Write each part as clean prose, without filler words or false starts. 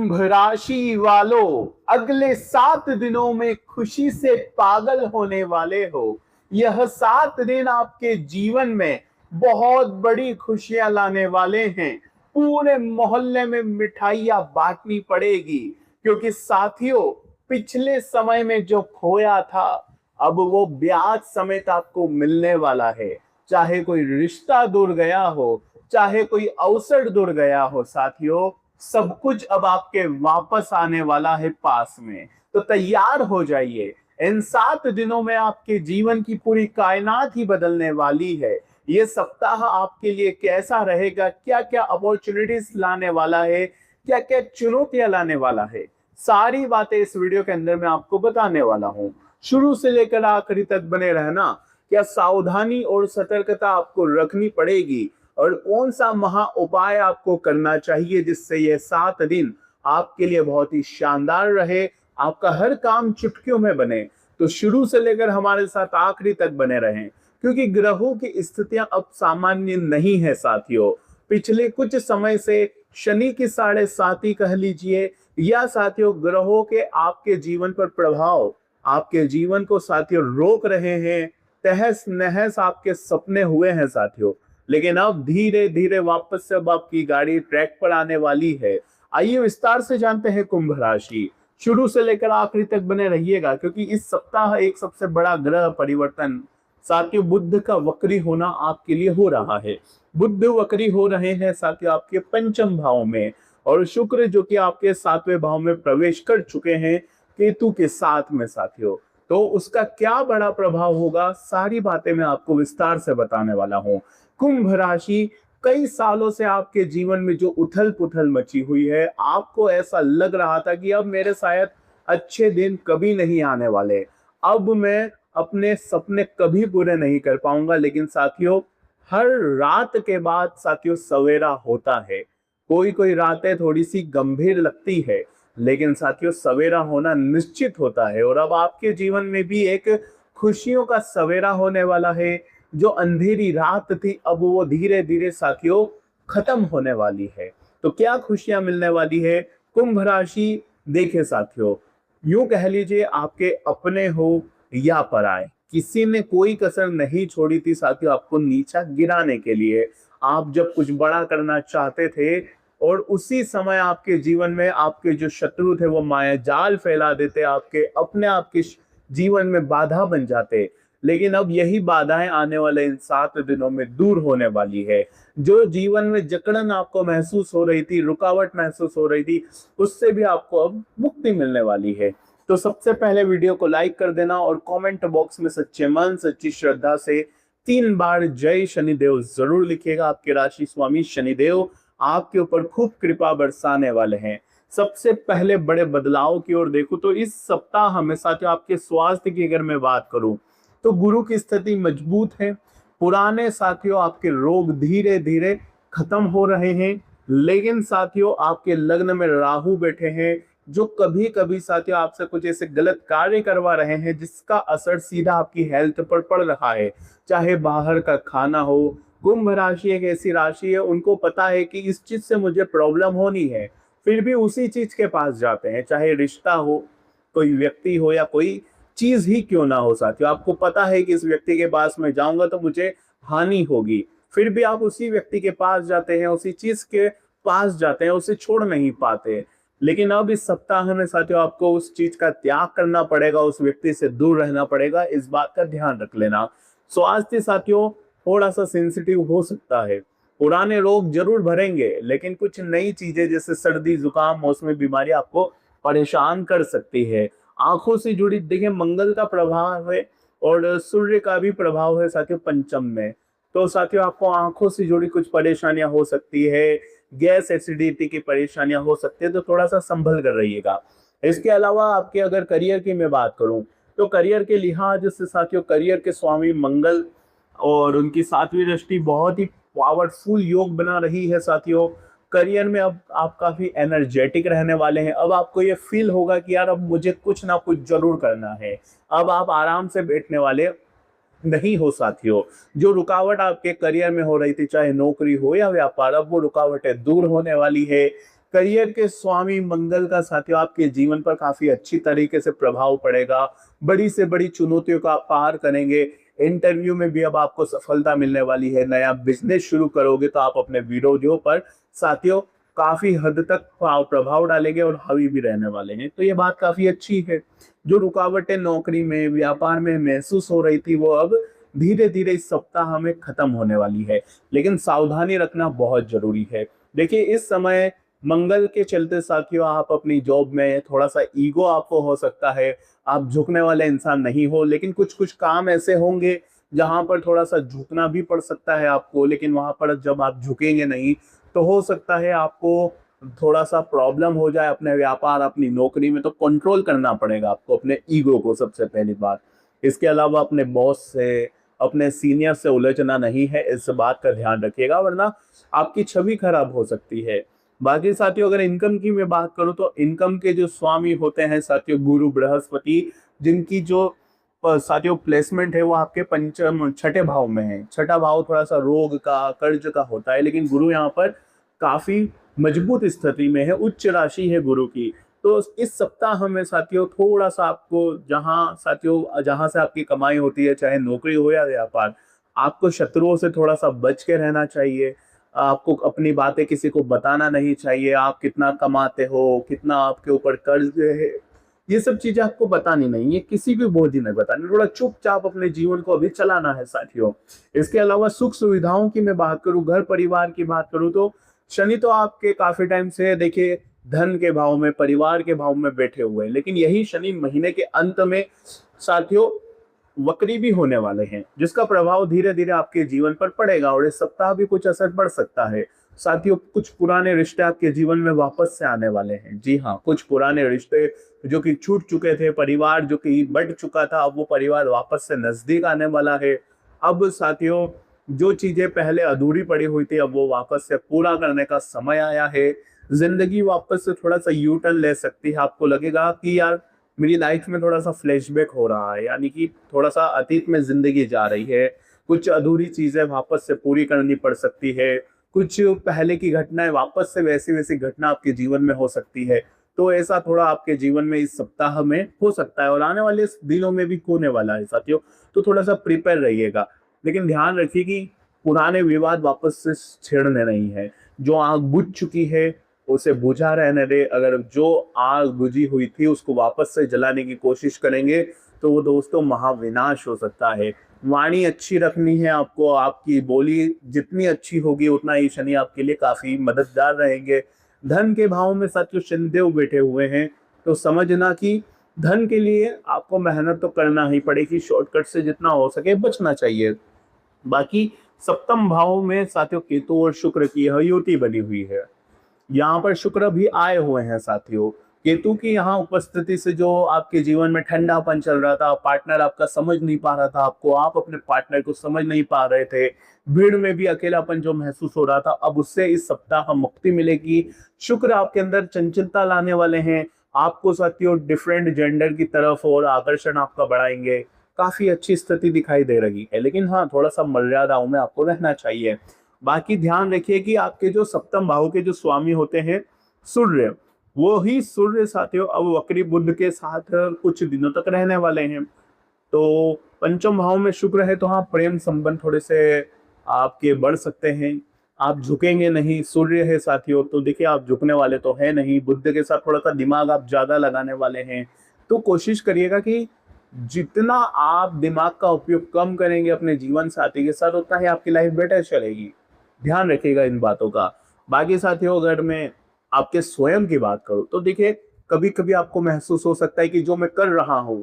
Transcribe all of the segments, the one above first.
कुंभ राशि वालों, अगले 7 दिनों में खुशी से पागल होने वाले हो। यह 7 दिन आपके जीवन में बहुत बड़ी खुशियां लाने वाले हैं। पूरे मोहल्ले में मिठाइयां बांटनी पड़ेगी, क्योंकि साथियों, पिछले समय में जो खोया था, अब वो ब्याज समेत आपको मिलने वाला है। चाहे कोई रिश्ता दूर गया हो, चाहे कोई अवसर दूर गया हो, साथियों, सब कुछ अब आपके वापस आने वाला है पास में। तो तैयार हो जाइए। इन 7 दिनों में आपके जीवन की पूरी कायनात ही बदलने वाली है। ये सप्ताह आपके लिए कैसा रहेगा, क्या क्या अपॉर्चुनिटीज लाने वाला है, क्या क्या चुनौतियां लाने वाला है, सारी बातें इस वीडियो के अंदर मैं आपको बताने वाला हूं। शुरू से लेकर आखिरी तक बने रहना। क्या सावधानी और सतर्कता आपको रखनी पड़ेगी, और कौन सा महा उपाय आपको करना चाहिए जिससे यह 7 दिन आपके लिए बहुत ही शानदार रहे, आपका हर काम चुटकियों में बने। तो शुरू से लेकर हमारे साथ आखिरी तक बने रहें, क्योंकि ग्रहों की स्थितियां अब सामान्य नहीं है साथियों। पिछले कुछ समय से शनि की 7.5 कह लीजिए, या साथियों ग्रहों के आपके जीवन पर प्रभाव आपके जीवन को साथियों रोक रहे हैं। तहस नहस आपके सपने हुए हैं साथियों, लेकिन अब धीरे धीरे वापस से अब आपकी गाड़ी ट्रैक पर आने वाली है। आइए विस्तार से जानते हैं कुंभ राशि। शुरू से लेकर आखिरी तक बने रहिएगा, क्योंकि इस सप्ताह एक सबसे बड़ा ग्रह परिवर्तन साथियों बुध का वक्री होना आपके लिए हो रहा है। बुध वक्री हो रहे हैं साथियों आपके पंचम भाव में, और शुक्र जो कि आपके 7वें भाव में प्रवेश कर चुके हैं केतु के साथ में साथियों। तो उसका क्या बड़ा प्रभाव होगा, सारी बातें मैं आपको विस्तार से बताने वाला हूं। कुंभ राशि, कई सालों से आपके जीवन में जो उथल पुथल मची हुई है, आपको ऐसा लग रहा था कि अब मेरे शायद अच्छे दिन कभी नहीं आने वाले, अब मैं अपने सपने कभी पूरे नहीं कर पाऊंगा। लेकिन साथियों, हर रात के बाद साथियों सवेरा होता है। कोई कोई रातें थोड़ी सी गंभीर लगती है, लेकिन साथियों सवेरा होना निश्चित होता है। और अब आपके जीवन में भी एक खुशियों का सवेरा होने वाला है। जो अंधेरी रात थी, अब वो धीरे धीरे साथियों खत्म होने वाली है। तो क्या खुशियां मिलने वाली है कुंभ राशि? देखिए साथियों, यूं कह लीजिए, आपके अपने हो या पराए, किसी ने कोई कसर नहीं छोड़ी थी साथियों आपको नीचा गिराने के लिए। आप जब कुछ बड़ा करना चाहते थे, और उसी समय आपके जीवन में आपके जो शत्रु थे वो माया जाल फैला देते, आपके अपने आपके जीवन में बाधा बन जाते। लेकिन अब यही बाधाएं आने वाले इन 7 दिनों में दूर होने वाली है। जो जीवन में जकड़न आपको महसूस हो रही थी, रुकावट महसूस हो रही थी, उससे भी आपको अब मुक्ति मिलने वाली है। तो सबसे पहले वीडियो को लाइक कर देना, और कमेंट बॉक्स में सच्चे मन सच्ची श्रद्धा से 3 बार जय शनिदेव जरूर लिखिएगा। आपके राशि स्वामी शनिदेव आपके ऊपर खूब कृपा बरसाने वाले हैं। सबसे पहले बड़े बदलाव की ओर देखो तो इस सप्ताह में साथियों आपके स्वास्थ्य की अगर मैं बात करूं, तो गुरु की स्थिति मजबूत है। पुराने साथियों आपके रोग धीरे धीरे खत्म हो रहे हैं। लेकिन साथियों आपके लग्न में राहु बैठे हैं, जो कभी कभी साथियों आपसे कुछ ऐसे गलत कार्य करवा रहे हैं जिसका असर सीधा आपकी हेल्थ पर पड़ रहा है। चाहे बाहर का खाना हो। कुंभ राशि एक ऐसी राशि है, उनको पता है कि इस चीज से मुझे प्रॉब्लम होनी है, फिर भी उसी चीज के पास जाते हैं। चाहे रिश्ता हो, कोई व्यक्ति हो, या कोई चीज ही क्यों ना हो साथियों, आपको पता है कि इस व्यक्ति के पास मैं जाऊंगा तो मुझे हानि होगी, फिर भी आप उसी व्यक्ति के पास जाते हैं, उसी चीज के पास जाते हैं, उसे छोड़ नहीं पाते। लेकिन अब इस सप्ताह में साथियों आपको उस चीज का त्याग करना पड़ेगा, उस व्यक्ति से दूर रहना पड़ेगा। इस बात का ध्यान रख लेना। स्वास्थ्य साथियों थोड़ा सा सेंसिटिव हो सकता है। पुराने रोग जरूर भरेंगे, लेकिन कुछ नई चीजें जैसे सर्दी जुकाम मौसमी बीमारी आपको परेशान कर सकती है। आंखों से जुड़ी, देखिए मंगल का प्रभाव है और सूर्य का भी प्रभाव है साथियों पंचम में। तो साथियों आपको आंखों से जुड़ी कुछ परेशानियां हो सकती है, गैस एसिडिटी की परेशानियां हो सकती है, तो थोड़ा सा संभल कर रहिएगा। इसके अलावा आपके अगर करियर की मैं बात करूं, तो करियर के लिहाज से साथियों करियर के स्वामी मंगल और उनकी 7वीं दृष्टि बहुत ही पावरफुल योग बना रही है साथियों। करियर में अब आप काफी एनर्जेटिक रहने वाले हैं। अब आपको ये फील होगा कि यार अब मुझे कुछ ना कुछ जरूर करना है। अब आप आराम से बैठने वाले नहीं हो साथियों। जो रुकावट आपके करियर में हो रही थी, चाहे नौकरी हो या व्यापार, अब वो रुकावटें दूर होने वाली है। करियर के स्वामी मंगल का साथियों आपके जीवन पर काफी अच्छी तरीके से प्रभाव पड़ेगा। बड़ी से बड़ी चुनौतियों का आप पार करेंगे। इंटरव्यू में भी अब आपको सफलता मिलने वाली है। नया बिजनेस शुरू करोगे तो आप अपने विरोधियों पर साथियों काफी हद तक प्रभाव डालेंगे और हावी भी रहने वाले हैं। तो ये बात काफी अच्छी है। जो रुकावटें नौकरी में, व्यापार में महसूस हो रही थी, वो अब धीरे धीरे इस सप्ताह में खत्म होने वाली है। लेकिन सावधानी रखना बहुत जरूरी है। देखिए, इस समय मंगल के चलते साथियों आप अपनी जॉब में थोड़ा सा ईगो आपको हो सकता है। आप झुकने वाले इंसान नहीं हो, लेकिन कुछ कुछ काम ऐसे होंगे जहां पर थोड़ा सा झुकना भी पड़ सकता है आपको। लेकिन वहां पर जब आप झुकेंगे नहीं तो हो सकता है आपको थोड़ा सा प्रॉब्लम हो जाए अपने व्यापार, अपनी नौकरी में। तो कंट्रोल करना पड़ेगा आपको अपने ईगो को, सबसे पहली बात। इसके अलावा अपने बॉस से, अपने सीनियर से उलझना नहीं है, इस बात का ध्यान रखिएगा, वरना आपकी छवि खराब हो सकती है। बाकी साथियों, अगर इनकम की मैं बात करूं तो इनकम के जो स्वामी होते हैं साथियों गुरु बृहस्पति, जिनकी जो साथियों प्लेसमेंट है वो आपके पंचम छठे भाव में है। छठा भाव थोड़ा सा रोग का, कर्ज का होता है, लेकिन गुरु यहाँ पर काफी मजबूत स्थिति में है, उच्च राशि है गुरु की। तो इस सप्ताह में साथियों थोड़ा सा आपको, जहां से आपकी कमाई होती है, चाहे नौकरी हो या व्यापार, आपको शत्रुओं से थोड़ा सा बच के रहना चाहिए। आपको अपनी बातें किसी को बताना नहीं चाहिए। आप कितना कमाते हो, कितना आपके ऊपर कर्ज है, ये सब चीजें आपको बतानी नहीं है। किसी भी बोझ नहीं बतानी, थोड़ा चुपचाप अपने जीवन को अभी चलाना है साथियों। इसके अलावा सुख सुविधाओं की मैं बात करूं, घर परिवार की बात करूं, तो शनि तो आपके काफी टाइम से देखिए धन के भाव में, परिवार के भाव में बैठे हुए हैं। लेकिन यही शनि महीने के अंत में साथियों वक्री भी होने वाले हैं, जिसका प्रभाव धीरे धीरे आपके जीवन पर पड़ेगा और इस सप्ताह भी कुछ असर पड़ सकता है। साथियों, कुछ पुराने रिश्ते आपके जीवन में वापस से आने वाले हैं। जी हाँ, कुछ पुराने रिश्ते जो कि छूट चुके थे, परिवार जो कि बढ़ चुका था, अब वो परिवार वापस से नजदीक आने वाला है। अब साथियों, जो चीजें पहले अधूरी पड़ी हुई थी, अब वो वापस से पूरा करने का समय आया है। जिंदगी वापस से थोड़ा सा यू टर्न ले सकती है। आपको लगेगा कि यार मेरी लाइफ में थोड़ा सा फ्लैशबैक हो रहा है, यानी कि थोड़ा सा अतीत में जिंदगी जा रही है। कुछ अधूरी चीजें वापस से पूरी करनी पड़ सकती है। कुछ पहले की घटनाएं वापस से वैसी वैसी घटना आपके जीवन में हो सकती है। तो ऐसा थोड़ा आपके जीवन में इस सप्ताह में हो सकता है और आने वाले दिनों में भी होने वाला है साथियों। तो थोड़ा सा प्रिपेयर रहिएगा। लेकिन ध्यान रखिए कि पुराने विवाद वापस से छेड़ने नहीं है। जो आग बुझ चुकी है उसे बुझा रहने दे। अगर जो आग बुझी हुई थी उसको वापस से जलाने की कोशिश करेंगे तो वो दोस्तों महाविनाश हो सकता है। वाणी अच्छी रखनी है आपको। आपकी बोली जितनी अच्छी होगी उतना ही शनि आपके लिए काफी मददगार रहेंगे। धन के भाव में साथियों शनिदेव बैठे हुए हैं, तो समझना कि धन के लिए आपको मेहनत तो करना ही पड़ेगी। शॉर्टकट से जितना हो सके बचना चाहिए। बाकी सप्तम भाव में साथियों केतु और शुक्र की यह युति बनी हुई है। यहाँ पर शुक्र भी आए हुए हैं साथियों। केतु की यहाँ उपस्थिति से जो आपके जीवन में ठंडापन चल रहा था, पार्टनर आपका समझ नहीं पा रहा था आपको, आप अपने पार्टनर को समझ नहीं पा रहे थे, भीड़ में भी अकेलापन जो महसूस हो रहा था, अब उससे इस सप्ताह मुक्ति मिलेगी। शुक्र आपके अंदर चंचलता लाने वाले हैं। आपको साथियों डिफरेंट जेंडर की तरफ और आकर्षण आपका बढ़ाएंगे। काफी अच्छी स्थिति दिखाई दे रही है, लेकिन हाँ थोड़ा सा मर्यादाओं में आपको रहना चाहिए। बाकी ध्यान रखिए कि आपके जो सप्तम भाव के जो स्वामी होते हैं सूर्य, वो ही सूर्य साथियों अब वक्री बुध के साथ कुछ दिनों तक रहने वाले हैं। तो पंचम भाव में शुक्र है, तो हाँ प्रेम संबंध थोड़े से आपके बढ़ सकते हैं। आप झुकेंगे नहीं। सूर्य है साथियों, तो देखिए आप झुकने वाले तो है नहीं। बुध के साथ थोड़ा सा दिमाग आप ज्यादा लगाने वाले हैं। तो कोशिश करिएगा कि जितना आप दिमाग का उपयोग कम करेंगे अपने जीवन साथी के साथ, उतना ही आपकी लाइफ बेटर चलेगी। ध्यान रखिएगा इन बातों का। बाकी साथियों, अगर मैं आपके स्वयं की बात करूं तो देखिए कभी कभी आपको महसूस हो सकता है कि जो मैं कर रहा हूं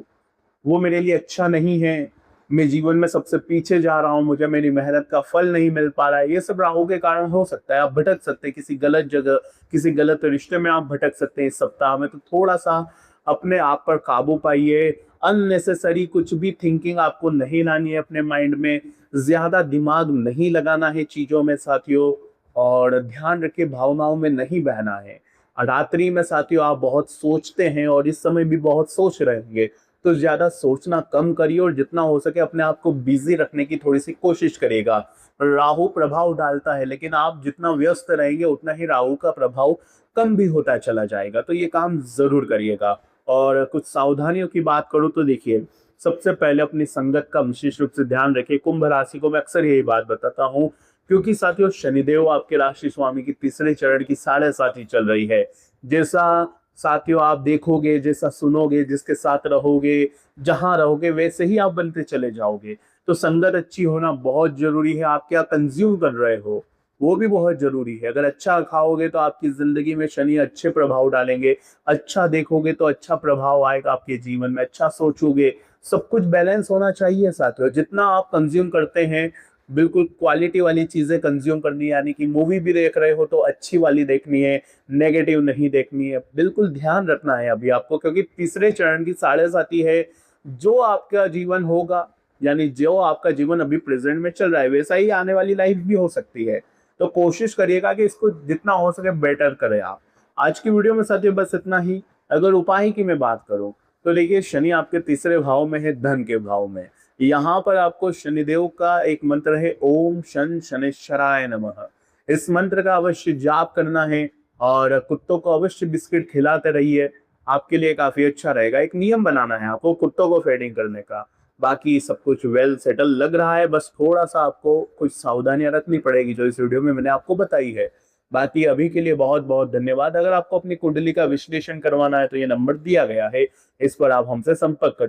वो मेरे लिए अच्छा नहीं है। मैं जीवन में सबसे पीछे जा रहा हूं, मुझे मेरी मेहनत का फल नहीं मिल पा रहा है। ये सब राहु के कारण हो सकता है। आप भटक सकते हैं किसी गलत जगह, किसी गलत रिश्ते में आप भटक सकते हैं इस सप्ताह में। तो थोड़ा सा अपने आप पर काबू पाइए। अननेसेसरी कुछ भी थिंकिंग आपको नहीं लानी है अपने माइंड में। ज्यादा दिमाग नहीं लगाना है चीजों में साथियों। और ध्यान रखिए भावनाओं में नहीं बहना है। रात्रि में साथियों आप बहुत सोचते हैं और इस समय भी बहुत सोच रहेंगे। तो ज्यादा सोचना कम करिए और जितना हो सके अपने आप को बिजी रखने की थोड़ी सी कोशिश करिएगा। राहु प्रभाव डालता है, लेकिन आप जितना व्यस्त रहेंगे उतना ही राहु का प्रभाव कम भी होता चला जाएगा, तो ये काम जरूर करिएगा। और कुछ सावधानियों की बात करूं तो देखिए, सबसे पहले अपनी संगत का विशेष रूप से ध्यान रखिए। कुंभ राशि को मैं अक्सर यही बात बताता हूँ, क्योंकि साथियों शनिदेव आपके राशि स्वामी की तीसरे चरण की 7.5 चल रही है। जैसा साथियों आप देखोगे, जैसा सुनोगे, जिसके साथ रहोगे, जहां रहोगे, वैसे ही आप बनते चले जाओगे। तो संगत अच्छी होना बहुत जरूरी है। आप क्या कंज्यूम कर रहे हो वो भी बहुत जरूरी है। अगर अच्छा खाओगे तो आपकी जिंदगी में शनि अच्छे प्रभाव डालेंगे, अच्छा देखोगे तो अच्छा प्रभाव आएगा आपके जीवन में, अच्छा सोचोगे। सब कुछ बैलेंस होना चाहिए साथियों। जितना आप कंज्यूम करते हैं, बिल्कुल क्वालिटी वाली चीजें कंज्यूम करनी है, यानी कि मूवी भी देख रहे हो तो अच्छी वाली देखनी है, नेगेटिव नहीं देखनी है। बिल्कुल ध्यान रखना है अभी आपको, क्योंकि तीसरे चरण की 7.5 है। जो आपका जीवन होगा, यानी जो आपका जीवन अभी प्रेजेंट में चल रहा है, वैसा ही आने वाली लाइफ भी हो सकती है। तो कोशिश करिएगा कि इसको जितना हो सके बेटर करें आप। आज की वीडियो में साथियों बस इतना ही। अगर उपाय की मैं बात करूं तो देखिए, शनि आपके तीसरे भाव में है, धन के भाव में। यहाँ पर आपको शनिदेव का एक मंत्र है, ओम शन शनिश्चराय नमः। इस मंत्र का अवश्य जाप करना है और कुत्तों को अवश्य बिस्किट खिलाते रहिए। आपके लिए काफी अच्छा रहेगा। एक नियम बनाना है आपको कुत्तों को फीडिंग करने का। बाकी सब कुछ वेल सेटल लग रहा है, बस थोड़ा सा आपको कुछ सावधानियां रखनी पड़ेगी जो इस वीडियो में मैंने आपको बताई है। बाकी अभी के लिए बहुत बहुत धन्यवाद। अगर आपको अपनी कुंडली का विश्लेषण करवाना है तो ये नंबर दिया गया है, इस पर आप हमसे संपर्क कर